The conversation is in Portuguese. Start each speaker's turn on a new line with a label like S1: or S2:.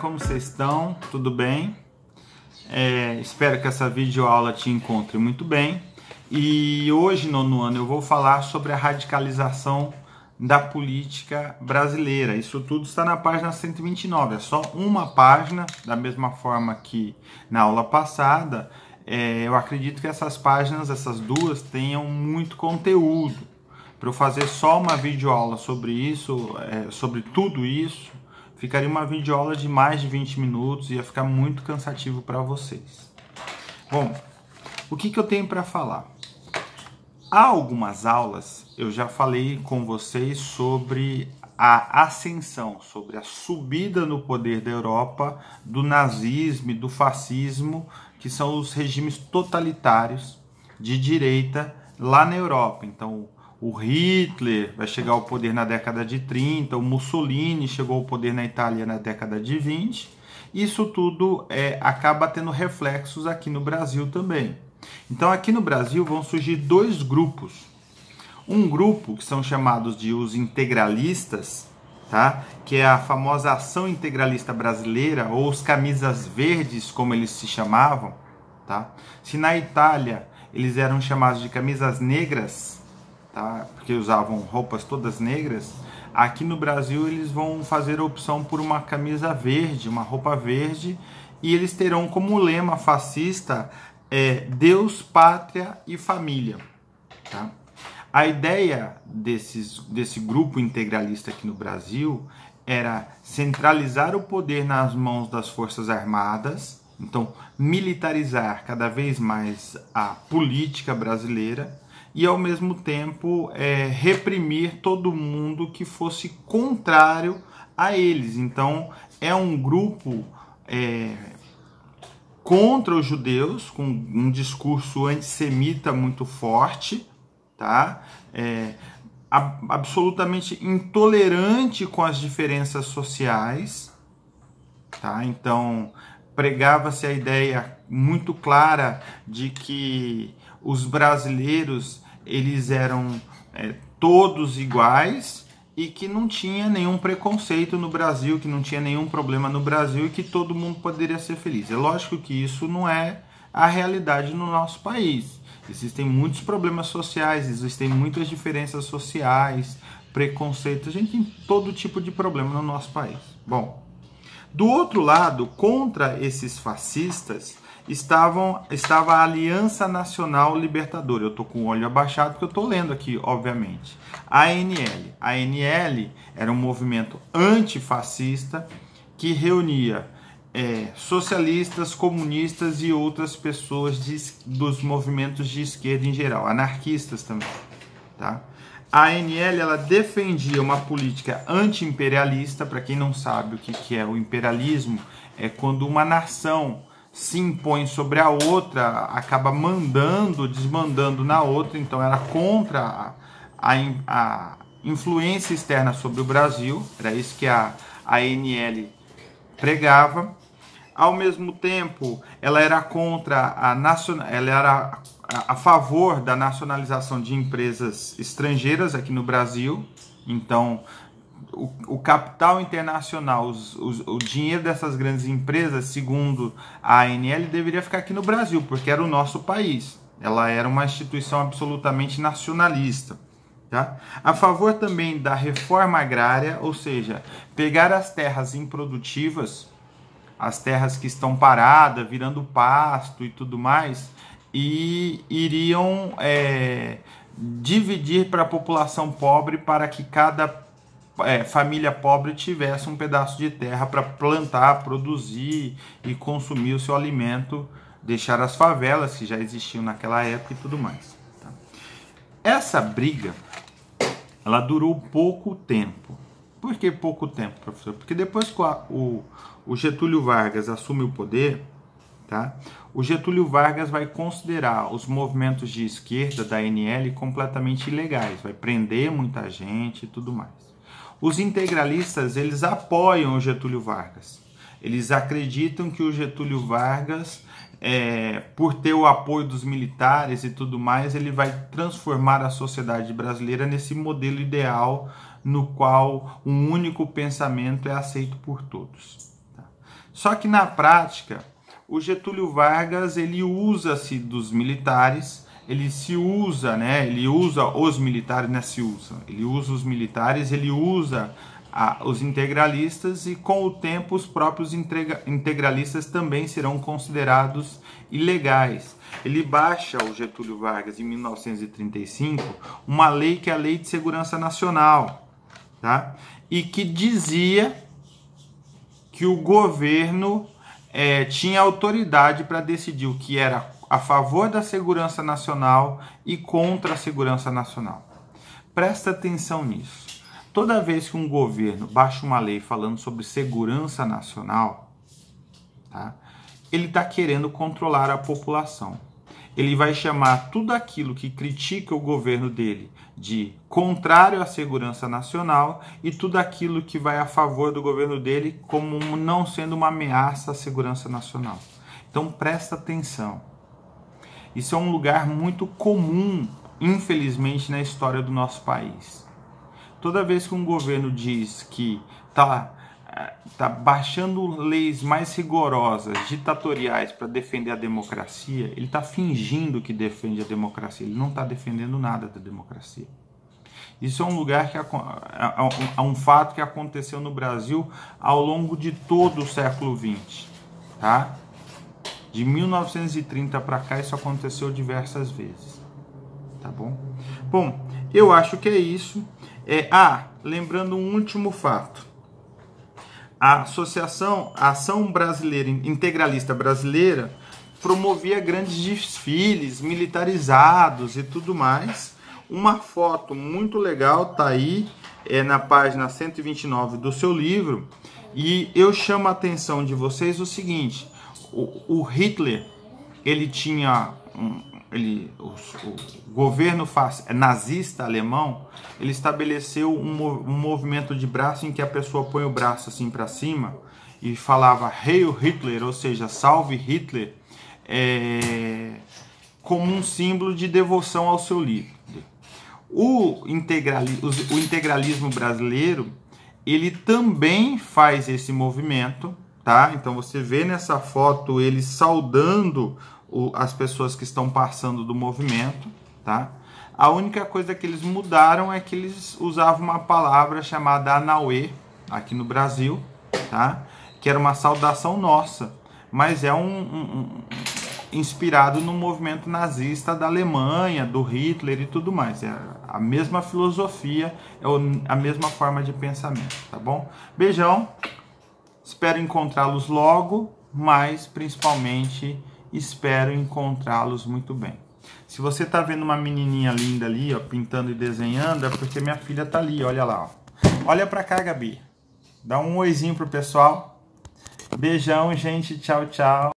S1: como vocês estão? Tudo bem? Espero que essa videoaula te encontre muito bem. E hoje, nono ano, eu vou falar sobre a radicalização da política brasileira. Isso tudo está na página 129, é só uma página, da mesma forma que na aula passada. Eu acredito que essas páginas, essas duas, tenham muito conteúdo. Para eu fazer só uma videoaula sobre isso, sobre tudo isso, ficaria uma videoaula de mais de 20 minutos e ia ficar muito cansativo para vocês. Bom, o que eu tenho para falar? Há algumas aulas eu já falei com vocês sobre a ascensão, sobre a subida no poder da Europa do nazismo e do fascismo, que são os regimes totalitários de direita lá na Europa. Então, o Hitler vai chegar ao poder na década de 30, o Mussolini chegou ao poder na Itália na década de 20. Isso tudo acaba tendo reflexos aqui no Brasil também. Então, aqui no Brasil vão surgir dois grupos. Um grupo que são chamados de os integralistas, tá? Que é a famosa Ação Integralista Brasileira, ou os camisas verdes, como eles se chamavam. Tá? Se na Itália eles eram chamados de camisas negras, tá? Porque usavam roupas todas negras, aqui no Brasil eles vão fazer a opção por uma camisa verde, uma roupa verde, e eles terão como lema fascista Deus, Pátria e Família. Tá? A ideia desse grupo integralista aqui no Brasil era centralizar o poder nas mãos das Forças Armadas, então militarizar cada vez mais a política brasileira e, ao mesmo tempo, reprimir todo mundo que fosse contrário a eles. Então, é um grupo contra os judeus, com um discurso antissemita muito forte, tá? Absolutamente intolerante com as diferenças sociais, tá? Então, pregava-se a ideia muito clara de que os brasileiros eles eram todos iguais e que não tinha nenhum preconceito no Brasil, que não tinha nenhum problema no Brasil e que todo mundo poderia ser feliz. É lógico que isso não é a realidade no nosso país. Existem muitos problemas sociais, existem muitas diferenças sociais, preconceito, a gente tem todo tipo de problema no nosso país. Bom, do outro lado, contra esses fascistas, estava a Aliança Nacional Libertadora. Eu estou com o olho abaixado porque eu estou lendo aqui, obviamente. A ANL. A ANL era um movimento antifascista que reunia socialistas, comunistas e outras pessoas dos movimentos de esquerda em geral, anarquistas também. Tá? A ANL ela defendia uma política anti-imperialista. Para quem não sabe o que é o imperialismo, é quando uma nação se impõe sobre a outra, acaba desmandando na outra. Então era contra a influência externa sobre o Brasil, era isso que a ANL pregava. Ao mesmo tempo, ela era ela era a favor da nacionalização de empresas estrangeiras aqui no Brasil. Então, o capital internacional, o dinheiro dessas grandes empresas, segundo a ANL, deveria ficar aqui no Brasil, porque era o nosso país. Ela era uma instituição absolutamente nacionalista. Tá? A favor também da reforma agrária, ou seja, pegar as terras improdutivas, as terras que estão paradas, virando pasto e tudo mais, e iriam dividir para a população pobre para que cada família pobre tivesse um pedaço de terra para plantar, produzir e consumir o seu alimento, deixar as favelas que já existiam naquela época e tudo mais. Tá? Essa briga, ela durou pouco tempo. Por que pouco tempo, professor? Porque depois que o Getúlio Vargas assume o poder, tá? O Getúlio Vargas vai considerar os movimentos de esquerda da ANL completamente ilegais, vai prender muita gente e tudo mais. Os integralistas, eles apoiam o Getúlio Vargas. Eles acreditam que o Getúlio Vargas, por ter o apoio dos militares e tudo mais, ele vai transformar a sociedade brasileira nesse modelo ideal no qual um único pensamento é aceito por todos. Tá? Só que na prática, o Getúlio Vargas, ele usa-se dos militares, ele usa os militares, né, ele usa os militares, ele usa os integralistas, e com o tempo os próprios integralistas também serão considerados ilegais. Ele baixa, o Getúlio Vargas, em 1935, uma lei que é a Lei de Segurança Nacional, tá? E que dizia que o governo tinha autoridade para decidir o que era a favor da segurança nacional e contra a segurança nacional. Presta atenção nisso. Toda vez que um governo baixa uma lei falando sobre segurança nacional, tá, ele está querendo controlar a população. Ele vai chamar tudo aquilo que critica o governo dele de contrário à segurança nacional, e tudo aquilo que vai a favor do governo dele como não sendo uma ameaça à segurança nacional. Então presta atenção. Isso é um lugar muito comum, infelizmente, na história do nosso país. Toda vez que um governo diz que está baixando leis mais rigorosas, ditatoriais, para defender a democracia, ele está fingindo que defende a democracia, ele não está defendendo nada da democracia. Isso é um lugar que é um fato que aconteceu no Brasil ao longo de todo o século XX, tá? De 1930 para cá isso aconteceu diversas vezes, tá bom? Bom, eu acho que é isso. Lembrando um último fato. A Ação Brasileira Integralista Brasileira promovia grandes desfiles militarizados e tudo mais. Uma foto muito legal está aí, na página 129 do seu livro, e eu chamo a atenção de vocês o seguinte: o Hitler, ele tinha o governo nazista alemão, ele estabeleceu um movimento de braço em que a pessoa põe o braço assim para cima e falava Heil Hitler, ou seja, salve Hitler, como um símbolo de devoção ao seu líder. O integralismo brasileiro, ele também faz esse movimento, tá? Então você vê nessa foto ele saudando as pessoas que estão passando do movimento, tá? A única coisa que eles mudaram é que eles usavam uma palavra chamada Anauê, aqui no Brasil, tá? Que era uma saudação nossa, mas é inspirado no movimento nazista da Alemanha, do Hitler e tudo mais. É a mesma filosofia, é a mesma forma de pensamento, tá bom? Beijão, espero encontrá-los logo, mas principalmente espero encontrá-los muito bem. Se você tá vendo uma menininha linda ali, ó, pintando e desenhando, é porque minha filha tá ali, olha lá, ó. Olha pra cá, Gabi. Dá um oizinho pro pessoal. Beijão, gente. Tchau, tchau.